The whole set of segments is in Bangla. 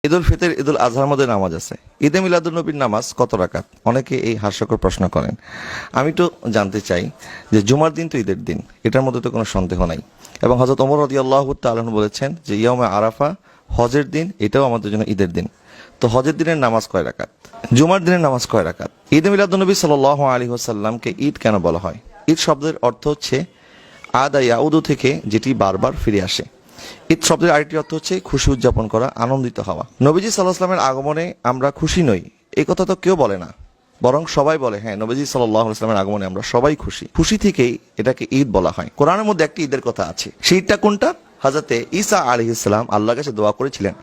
ঈদুল ফিতর ঈদুল আজহার মধ্যে নামাজ আছে, ঈদে মিলাদুন্নবীর নামাজ কত রাকাত? অনেকে এই হাস্যকর প্রশ্ন করেন। আমি তো জানতে চাই যে জুমার দিন তো ঈদের দিন, এটার মধ্যে তো কোনো সন্দেহ নাই। এবং হযরত ওমর রাদিয়াল্লাহু তাআলা আনহু বলেছেন যে ইয়াউমে আরাফা হজের দিন, এটাও আমাদের জন্য ঈদের দিন। তো হজের দিনের নামাজ কয় রাকাত? জুমার দিনের নামাজ কয় রাকাত? ঈদে মিলাদুন্নবী সাল্লাল্লাহু আলাইহি ওয়াসাল্লামকে ঈদ কেন বলা হয়? ঈদ শব্দের অর্থ হচ্ছে আদা ইয়াউদু থেকে, যেটি বারবার ফিরে আসে। ঈদ শব্দের আরেকটি অর্থ হচ্ছে খুশি উদযাপন করা, আনন্দিত হওয়া। নবীজি সাল্লাল্লাহু আলাইহি ওয়াসাল্লামের আগমনে আমরা খুশি নই, এই কথা তো কেউ বলে না, বরং সবাই বলে হ্যাঁ নবীজি সাল্লাল্লাহু আলাইহি ওয়াসাল্লামের আগমনে আমরা সবাই খুশি। খুশি থেকেই এটাকে ঈদ বলা হয়। কোরআনের মধ্যে একটি ঈদের কথা আছে, সেই ঈদটা কোনটা? হযরতে ঈসা আলাইহিস সালাম আল্লাহর কাছে দোয়া করেছিলেন,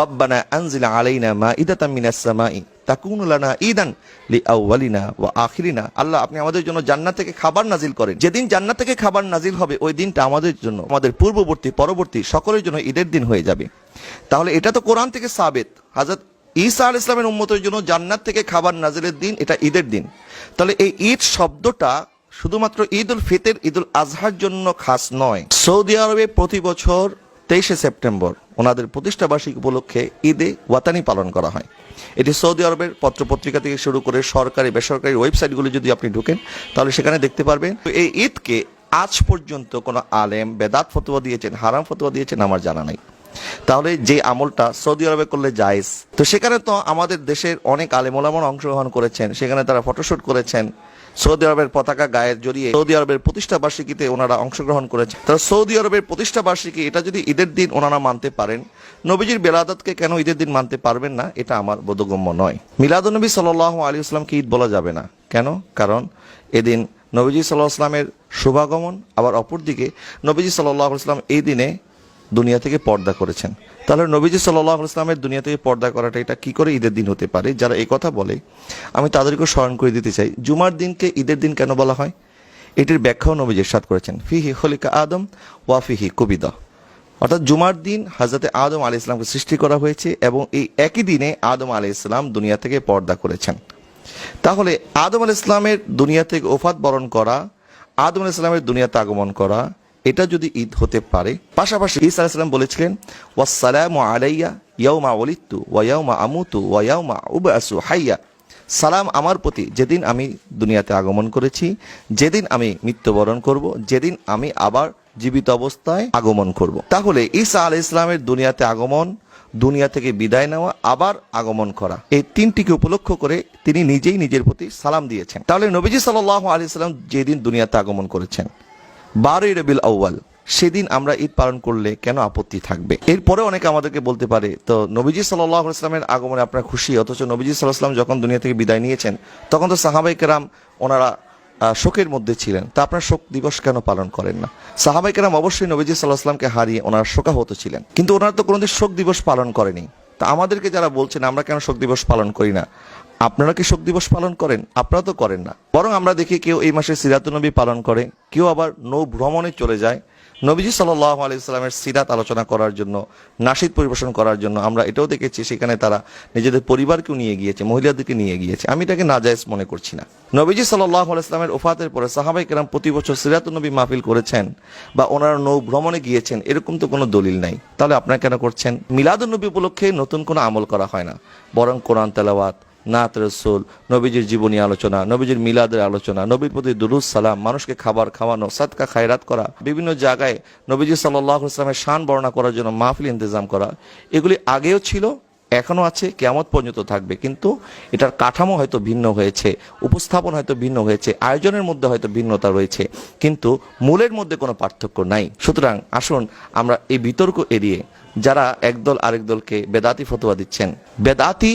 রব্বানা আনজিল আলাইনা মাইদাতাম মিনাস সামাই তাকুনু লানা ঈদান লিআউয়ালিনা ওয়া আখিরিনা। আল্লাহ, আপনি আমাদের জন্য জান্নাত থেকে খাবার নাজিল করেন। যেদিন জান্নাত থেকে খাবার নাজিল হবে, ওই দিনটা আমাদের জন্য, আমাদের পূর্ববর্তী পরবর্তী সকলের জন্য ঈদের দিন হয়ে যাবে। তাহলে এটা তো কোরআন থেকে সাবিত, হযরত ঈসা আলাইহিস সালামের উম্মতের জন্য জান্নাত থেকে খাবার নাজিলের দিন এটা ঈদের দিন। তাহলে এই ঈদ শব্দটা শুধুমাত্র ঈদুল ফিতর ঈদুল আজহার জন্য খাস নয়। সৌদি আরবে প্রতি বছর 23শে সেপ্টেম্বর ওনাদের প্রতিষ্ঠা বার্ষিকী উপলক্ষে ঈদে ওয়াতানি পালন করা হয়। এটি সৌদি আরবের পত্রপত্রিকা থেকে শুরু করে সরকারি বেসরকারি ওয়েবসাইটগুলো যদি আপনি ঢুকেন তাহলে সেখানে দেখতে পারবেন। এই ঈদকে আজ পর্যন্ত কোনো আলেম বেদাত ফতোয়া দিয়েছেন, হারাম ফতোয়া দিয়েছেন আমার জানা নাই। তাহলে যে আমলটা সৌদি আরবে করলে জায়েজ, তো সেখানে তো আমাদের দেশের অনেক আলেম ওলামারা অংশগ্রহণ করেছেন, সেখানে তারা ফটোশুট করেছেন, সৌদি আরবের পতাকা গায়ে জড়িয়ে সৌদি আরবের প্রতিষ্ঠা বার্ষিকীতে ওনারা অংশগ্রহণ করেছেন। তারা সৌদি আরবের প্রতিষ্ঠা বার্ষিকী এটা যদি ঈদের দিন ওনারা মানতে পারেন, নবীজির বেলাদাতকে কেন ঈদের দিন মানতে পারবেন না? এটা আমার বোধগম্য নয়। মিলাদুন্নবী সাল্লাল্লাহু আলাইহি ওয়াসাল্লামকে ঈদ বলা যাবে না কেন? কারণ এদিন নবীজি সাল্লাল্লাহু আলাইহি ওয়াসাল্লামের শুভাগমন, আবার অপরদিকে নবীজি সাল্লাল্লাহু আলাইহি ওয়াসাল্লাম এই দিনে দুনিয়া থেকে পর্দা করেছেন। তাহলে নবীজি সাল্লাল্লাহু আলাইহি ওয়াসাল্লামের দুনিয়া থেকে পর্দা করাটা এটা কি করে ঈদের দিন হতে পারে? যারা এই কথা বলে আমি তাদেরকে স্মরণ করে দিতে চাই, জুমার দিনকে ঈদের দিন কেন বলা হয়? এটির ব্যাখ্যাও নবীজি ইরশাদ করেছেন, ফিহি খলিকা আদম ওয়া ফিহি কুবিদা। অর্থাৎ জুমার দিন হযরতে আদম আলাইহিস সালামকে সৃষ্টি করা হয়েছে এবং এই একই দিনে আদম আলাইহিস সালাম দুনিয়া থেকে পর্দা করেছেন। তাহলে আদম আলাইহিস সালামের দুনিয়া থেকে ওফাত বরণ করা, আদম আলাইহিস সালামের দুনিয়াতে আগমন করা, এটা যদি ঈদ হতে পারে, পাশাপাশি ঈসা আলাইহিস সালাম বলেছিলেন ওয়াসসালামু আলাইয়া ইয়াউমা ওয়ালিদতু ওয়া ইয়াউমা আমুতু ওয়া ইয়াউমা উবআসু হাইয়া। সালাম আমার প্রতি যেদিন আমি দুনিয়াতে আগমন করেছি, যেদিন আমি মৃত্যুবরণ করব, যেদিন আমি আবার জীবিত অবস্থায় আগমন করব। তাহলে ঈসা আলাইহিস সালামের দুনিয়াতে আগমন, দুনিয়া থেকে বিদায় নেওয়া, আবার আগমন করা, এই তিনটিকে উপলক্ষ করে তিনি নিজেই নিজের প্রতি সালাম দিয়েছেন। তাহলে নবীজি সাল্লাল্লাহু আলাইহি ওয়াসাল্লাম যেদিন দুনিয়াতে আগমন করেছেন 12ই রবিউল আউয়াল, সেদিন আমরা ঈদ পালন করলে কেন আপত্তি থাকবে? এরপরে অনেকে আমাদেরকে বলতে পারে, তো নবীজি সাল্লাল্লাহু আলাইহি ওয়াসাল্লামের আগমনে আপনারা খুশি, অথচ নবীজি সাল্লাল্লাহু আলাইহি ওয়াসাল্লাম যখন দুনিয়া থেকে বিদায় নিয়েছেন তখন তো সাহাবায়ে কেরাম ওনারা শোকের মধ্যে ছিলেন, তা আপনারা শোক দিবস কেন পালন করেন না? সাহাবায়ে কেরাম অবশ্যই নবীজি সাল্লাল্লাহু আলাইহি ওয়াসাল্লামকে হারিয়ে ওনারা শোকাহত ছিলেন, কিন্তু ওনারা তো কোনোদিন শোক দিবস পালন করেনি। তা আমাদেরকে যারা বলছেন আমরা কেন শোক দিবস পালন করি না, আপনারা কি শোক দিবস পালন করেন? আপনারা তো করেন না। বরং আমরা দেখি কেউ এই মাসে সিরাতুন নবী পালন করে, কেউ আবার নৌ ভ্রমণে চলে যায় নবীজি সাল্লাল্লাহু আলাইহি ওয়াসাল্লামের সিরাত আলোচনা করার জন্য, নাশিদ পরিবেশন করার জন্য। আমরা এটাও দেখেছি সেখানে তারা নিজেদের পরিবারকেও নিয়ে গিয়েছে, মহিলাদেরকে নিয়ে গিয়েছে। আমি এটাকে নাজায়েজ মনে করছি না। নবীজি সাল্লাল্লাহু আলাইহি ওয়াসাল্লামের ওফাতের পরে সাহাবায়ে কেরাম প্রতি বছর সিরাতুন নবী মাহফিল করেছেন বা ওনারা নৌ ভ্রমণে গিয়েছেন, এরকম তো কোনো দলিল নাই। তাহলে আপনারা কেন করছেন? মিলাদুন নবী উপলক্ষে নতুন কোনো আমল করা হয় না, বরং কোরআন তেলাওয়াত, নাত রাসূল, নবীজির জীবনী আলোচনা, নবীজির মিলাদের আলোচনা, নবীর প্রতি দুরূদ সালাম, মানুষকে খাবার খাওয়ানো, সাদকা খায়রাত করা, বিভিন্ন জায়গায় নবীজি সাল্লাল্লাহু আলাইহি ওয়াসাল্লামের শান বর্ণনা করার জন্য মাহফিল ইন্তজাম করা, এগুলি আগেও ছিল, এখনো আছে, কিয়ামত পর্যন্ত থাকবে। কিন্তু এটার কাঠামো হয়তো ভিন্ন হয়েছে, উপস্থাপন হয়তো ভিন্ন হয়েছে, আয়োজনের মধ্যে হয়তো ভিন্নতা রয়েছে, কিন্তু মূলের মধ্যে কোনো পার্থক্য নাই। সুতরাং আসুন আমরা এই বিতর্ক এড়িয়ে, যারা একদল আরেক দলকে বেদাতি ফতোয়া দিচ্ছেন, বেদাতি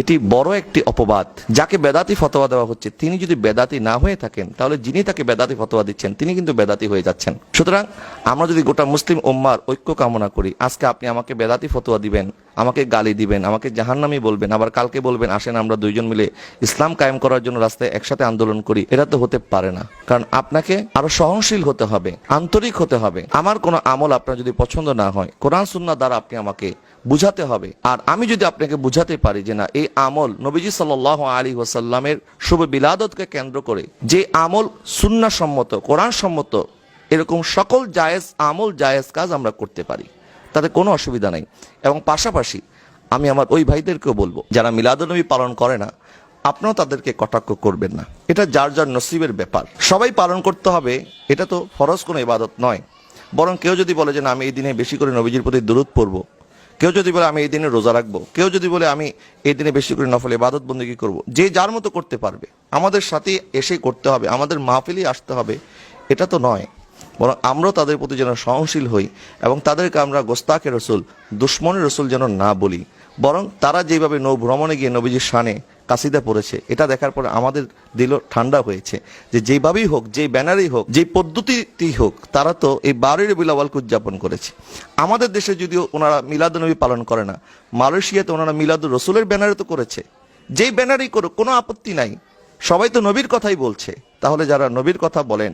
এটি বড় একটি অপবাদ। যাকে বেদাতি ফতোয়া দেওয়া হচ্ছে তিনি যদি বেদাতি না হয়ে থাকেন, তাহলে যিনি তাকে বেদাতি ফতোয়া দিচ্ছেন তিনি কিন্তু বেদাতি হয়ে যাচ্ছেন। সুতরাং আমরা যদি গোটা মুসলিম উম্মার ঐক্য কামনা করি, আজকে আপনি আমাকে বেদাতি ফতোয়া দিবেন, আমাকে গালি দিবেন, আমাকে জাহান্নামী বলবেন, আবার কালকে বলবেন আসেন আমরা দুইজন মিলে ইসলাম কায়েম করার জন্য রাস্তায় একসাথে আন্দোলন করি, এটা তো হতে পারে না। কারণ আপনাকে আরো সহনশীল হতে হবে, আন্তরিক হতে হবে। আমার কোনো আমল আপনার যদি পছন্দ না হয়, কোরআন সুন্নাহ দ্বারা আপনি আমাকে বুঝাতে হবে। আর আমি যদি আপনাকে বুঝাতে পারি যে না, এই আমল নবীজি সাল্লাল্লাহু আলাইহি ওয়াসাল্লামের শুভ বিলাদতকে কেন্দ্র করে যে আমল সুন্নাহ সম্মত, কোরআন সম্মত, এরকম সকল জায়েজ আমল, জায়েজ কাজ আমরা করতে পারি, তাতে কোনো অসুবিধা নাই। এবং পাশাপাশি আমি আমার ওই ভাইদেরকেও বলবো যারা মিলাদুন্নবী পালন করে না, আপনিও তাদেরকে কটাক্ষ করবেন না। এটা যার যার নসিবের ব্যাপার, সবাই পালন করতে হবে, এটা তো ফরজ কোনো ইবাদত নয়। বরং কেউ যদি বলে যে না আমি এই দিনে বেশি করে নবীজির প্রতি দুরূদ পড়বো, কেউ যদি বলে আমি এই দিনে রোজা রাখবো, কেউ যদি বলে আমি এই দিনে বেশি করে নফল ইবাদত বন্দেগী করবো, যে যার মতো করতে পারবে, আমাদের সাথে এসে করতে হবে, আমাদের মাহফিলে আসতে হবে, এটা তো নয়। বরং আমরাও তাদের প্রতি যেন সহনশীল হই এবং তাদেরকে আমরা গোস্তাখে রসুল, দুশ্মনের রসুল যেন না বলি। বরং তারা যেভাবে নৌ ভ্রমণে গিয়ে নবীজির শানে কাসিদা পড়েছে, এটা দেখার পরে আমাদের দিল ঠান্ডা হয়েছে যে যেভাবেই হোক, যে ব্যানারেই হোক, যে পদ্ধতিতেই হোক, তারা তো এই 12 রবিউল আউয়ালকে উদযাপন করেছে। আমাদের দেশে যদিও ওনারা মিলাদুন্নবী পালন করে না, মালয়েশিয়াতে ওনারা মিলাদুর রসুলের ব্যানারে তো করেছে। যেই ব্যানারেই করুক, কোনো আপত্তি নাই, সবাই তো নবীর কথাই বলছে। তাহলে যারা নবীর কথা বলেন,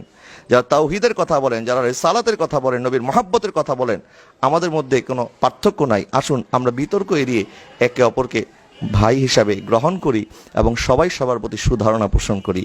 যারা তাওহীদের কথা বলেন, যারা রিসালাতের কথা বলেন, নবীর মহাব্বতের কথা বলেন, আমাদের মধ্যে কোনো পার্থক্য নাই। আসুন আমরা বিতর্ক এড়িয়ে একে অপরকে ভাই হিসাবে গ্রহণ করি এবং সবাই সবার প্রতি সুধারণা পোষণ করি।